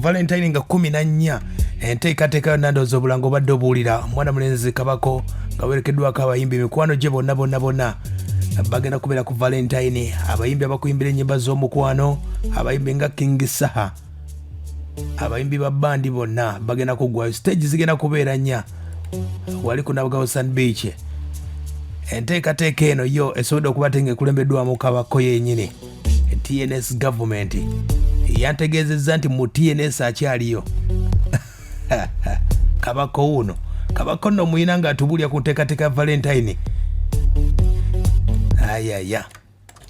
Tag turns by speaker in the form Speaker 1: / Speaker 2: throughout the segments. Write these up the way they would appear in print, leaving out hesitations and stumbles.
Speaker 1: Valentine nga 14 enteekateeka nandoza obulango badde obuwulira mwana mulenzi Kabako nga werekeddwako abayimbi mikwano gye bonna bagenda kubeera ku Valentine. Abayimbi abakuyimbira ennyimba z'omukwano, abayimbi nga King Saha, abayimbi ba bandi bonna bagenda kuggwayo. Stage zigenda kubeera nnya wali ku Nabugabo Sand Beach. Enteekateeka eno yo esobodde okuba ng'ekulembeddwamu Kabako yennyini. TNS government yantegeezezza nti mu TNS akyaliyo. Kabako uno Kabako nno muyina ng'atubulya ku nteekateeka Valentine. Ayaya.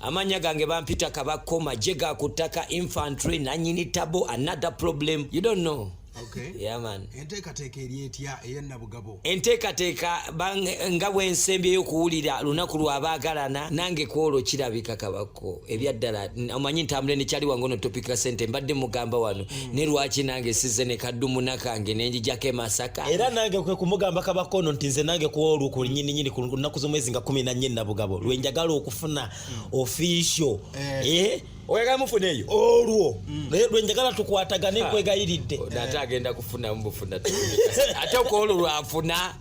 Speaker 2: Amanya gange bampita Kabako majega kutaka infantry nanyini tabo another problem you don't know.
Speaker 1: Okay.
Speaker 2: Yeah man.
Speaker 1: Enteekateeka eri etya eNabugabo?
Speaker 2: Enteekateeka nga bw'ensembe y'okuwulira lunaku lw'abaagalana nange kwolwo kirabika Kabako ebyaddala omanyi ntambule nekyali wange ono topika sente mbadde mugamba wano ne lwaki nange size ne kaddumuna kange nenjijako e Masaka
Speaker 3: era nange kwe kumugamba Kabako ono nti nze nange kwolwo ku nnyini ku lunaku z'omwezi nga 14 Nabugabo lwenjagala okufuna official oyagala mufuna eyo olwo lwenjagala tukwatagane nkwegayiridde
Speaker 2: ate agenda kufuna mubufuna ate okwolwo lwafuna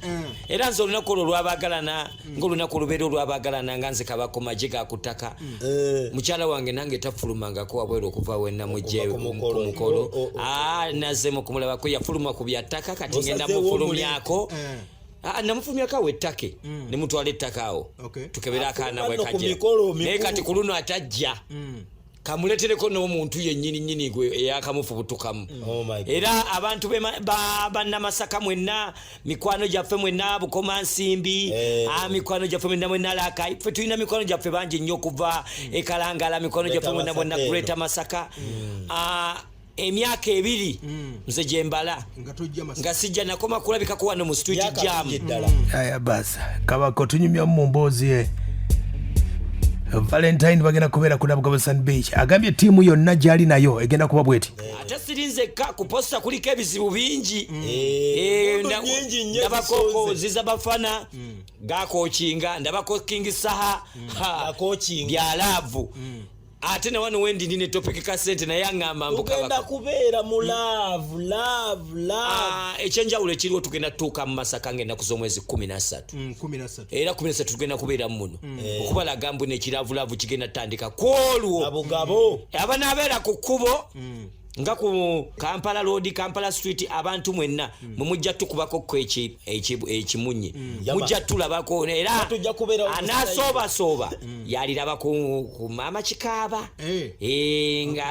Speaker 2: era nze olunaku olwo lwabagalana ng'olunaku olubeera olwabagalana nga nze Kabako majega akutaka mukyala wange nange tafulumangako wabwera okuva wenamugye ku mukolo nazzemu kumulabako yafuluma ku byattaka kati ngenda mufulumyako namufumyako awo ettake ne mutwala ettaka awo tukebera akaana bwe kajja naye kati ku luno atajja kamuletereko n'omuntu yennyini gwe eyakamufubutukamu. Era abantu bannamasaka mwenna mikwano gyaffe mwenna bukomansimbi mikwano gyaffe mwenna Laka ffe tulina mikwano gyaffe bangi nnyo okuva ekalangala mikwano gyaffe mwenna bonna Greater Masaka emyaka 2 nze gyembala nga sijja nakoma kulabikako wano mu street jam.
Speaker 1: Aya basa Kabako tunyumya mu mboozi Valentine bagenda kubeera ku Nabugabo Sand Beach. Agambye tiimu yonna gyali nayo egenda kuba bweti.
Speaker 2: Ate sirinzekka ku posta kuliko ebizibu bingi. Ndabako ziza bafana gakokinga ndabako King Saha bya love. Ate na wano wendi nine topic ka sente na yanga mambo Kabako.
Speaker 3: Tugenda kubeera mu love.
Speaker 2: Ekyenjawulo ekiriwo tugenda tuuka mu Masaka ngenda kuz'omwezi 13.
Speaker 1: 13.
Speaker 2: Era 13 tugenda kubeera muno. Okubalaga mbu nekiravulavu kigenda tandika kwolwo.
Speaker 3: Nabugabo.
Speaker 2: Abanabeera ku kkubo. Nga ku Kampala Road, Kampala Street abantu mwenna mujja tukubako ko ekimunye mujja tulabako era anasooba yaliraba ku mama Kikaaba nga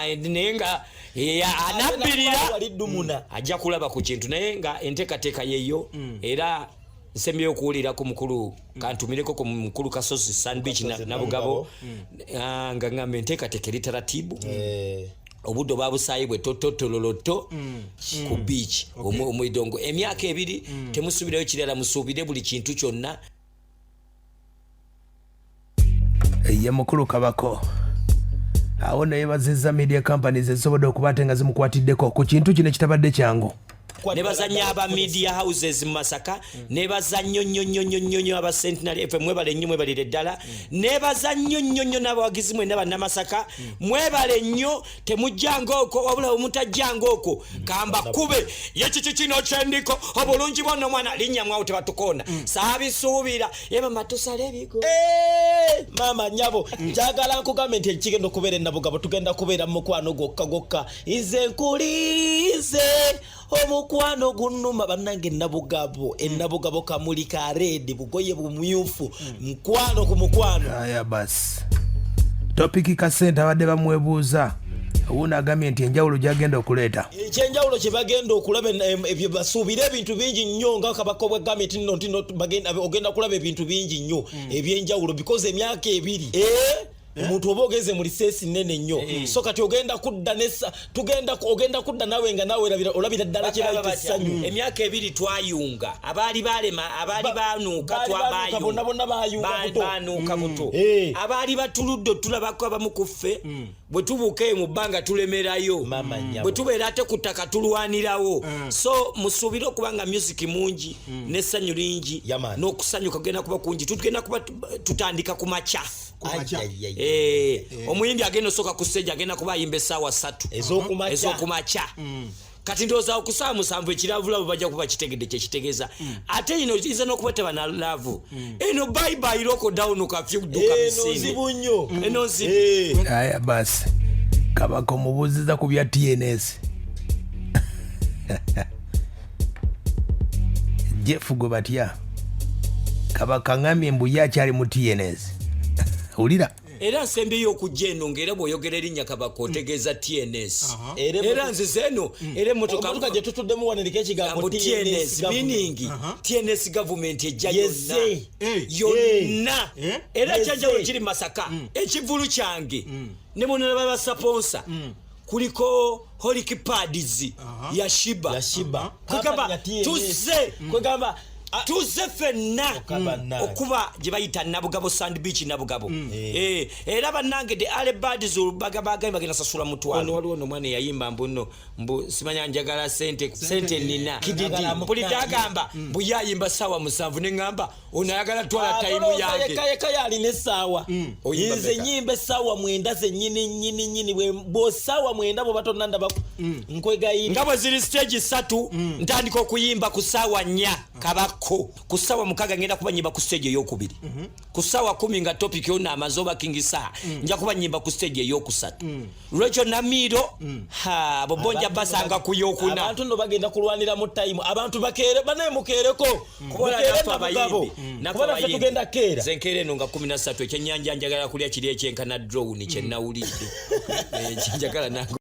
Speaker 2: anabirira ajja kulaba ku kintu naye nga enteekateeka yeyo era nsemye okuwulira ku mukulu kantumireko ku mukulu Kasozi Sand Beach Nabugabo nga ngambe enteekateeka eri taratibu obudde babusayibwe totololoto ku beach omwidongo emyaka 2 temusubirayo kirala musuubire buli kintu kyonna
Speaker 1: ye mukulu Kabako awo naye bazizza media companies ezisobodde okuba ate nga zimukwatiddeko ku kintu kino kitabadde kyangu.
Speaker 2: Nebazanya aba media houses mu Masaka nebaza nnyo aba Sentinel FM mwebale nnyo mwebalire ddala nebaza nnyo n'abawagizi mwe n'aba Masaka mwebale nnyo temujjanga oko wabula omutajjanga oko kamba kube yekiki kino kyendiko obulungi bwonna mwana linnya mwawo tebatukona saabisuubira mama tusale ebigo
Speaker 3: mama nyabo njagala nkugamba nti ekigenda okubeera eNabugabo tugenda kubeera mu mukwano gokka nze nkulize omukwano gunnuma bannange eNabugabo kamuli ka red bugoye bumyufu mukwano ku mukwano.
Speaker 1: Aya basi topiki kasente abadde bamwebuuza uuna agambye nti enjawulo gyagenda okuleeta
Speaker 3: ekyenjawulo kye bagenda okulaba ebyo basuubira ebintu bingi nnyo nga Kabako bwegambye nti ogenda kulaba ebintu bingi nnyo ebyenjawulo because emyaka 2 omuntu oba ogeze mu liseesi nnene nnyo so kati ogenda kudda nawe nga nawe olabira ddala kye bayita essanyu.
Speaker 2: Emyaka 2 twayunga abaali balema abaali baanuuka baanuuka buto abaali batuludde tulabako abamu ku ffe bwe tubuuke mu bbanga tulemerayo bwe tubeera ate ku ttaka tulwanirawo so musuubire okuba nga music mungi n'essanyu lingi n'okusanyuka kugenda kuba kungi tugenda kuba tutandika ku makya omuyimbi agenda osoka ku stage agenda kuba ayimba essaawa 3 ez'okumakya kati ndowooza okusaba 7 ekiravulabo bajja kuba kitegedde kyekitegeeza ate ino iza n'okubetaba na laavu eno bye loko down kafyuduka
Speaker 3: misinde
Speaker 2: eno nzibu
Speaker 1: aya basi Kabako mubuziza ku bya TNS Jeff gwe batya Kabaka ngambye mbu ye akyali mu TNS ulira
Speaker 2: era nsembeyo okujja eno ng'era bw'oyogera erinnya Kabako otegeeza TNS era nzize eno era emmotoka
Speaker 3: gye tutuddemu wanirika ekigambo
Speaker 2: TNS meaning TNS government ejja yonna era ekyanjawulo kiri Masaka ekivulu kyange ne bonna babasaponsa kuliko holikipads ya sheebah tuze fenna okuba gye bayita eNabugabo Sand Beach eNabugabo era bannange de alebads bagambye bagenda sasula mutwalo waliwo n'omwana eyayimba mbu simanya njagala sente nina mpulidde agamba mbu yayimba ssaawa 7 ne ŋŋamba ono ayagala twala tayimu yange
Speaker 3: yeka yalina essaawa nze nyimba essaawa 9 zennyini bw'ossaawa 9 bwe batonda ndabaku nkwegayira
Speaker 2: nga bwe ziri stage 3 ntandika okuyimba ku ssaawa 4 Kabako ku ssaawa 6 ngenda kuba nyimba ku stage ey'okubiri ku ssaawa 10 nga topic yonna amazoba kingisa nja kuba nyimba ku stage ey'okusatu lwekyo Namiro bobonja basanga ku y'okuna
Speaker 3: abantu no bagenda kulwanira mu time abantu bakeere banaye mukeereko
Speaker 2: kubona nafa abayimbi
Speaker 3: kubona ffe tugenda keera
Speaker 2: zenkere no nga 13 ekyennyanja njagala kulya kiri ekyenkana drone kye nawulidde njagala nange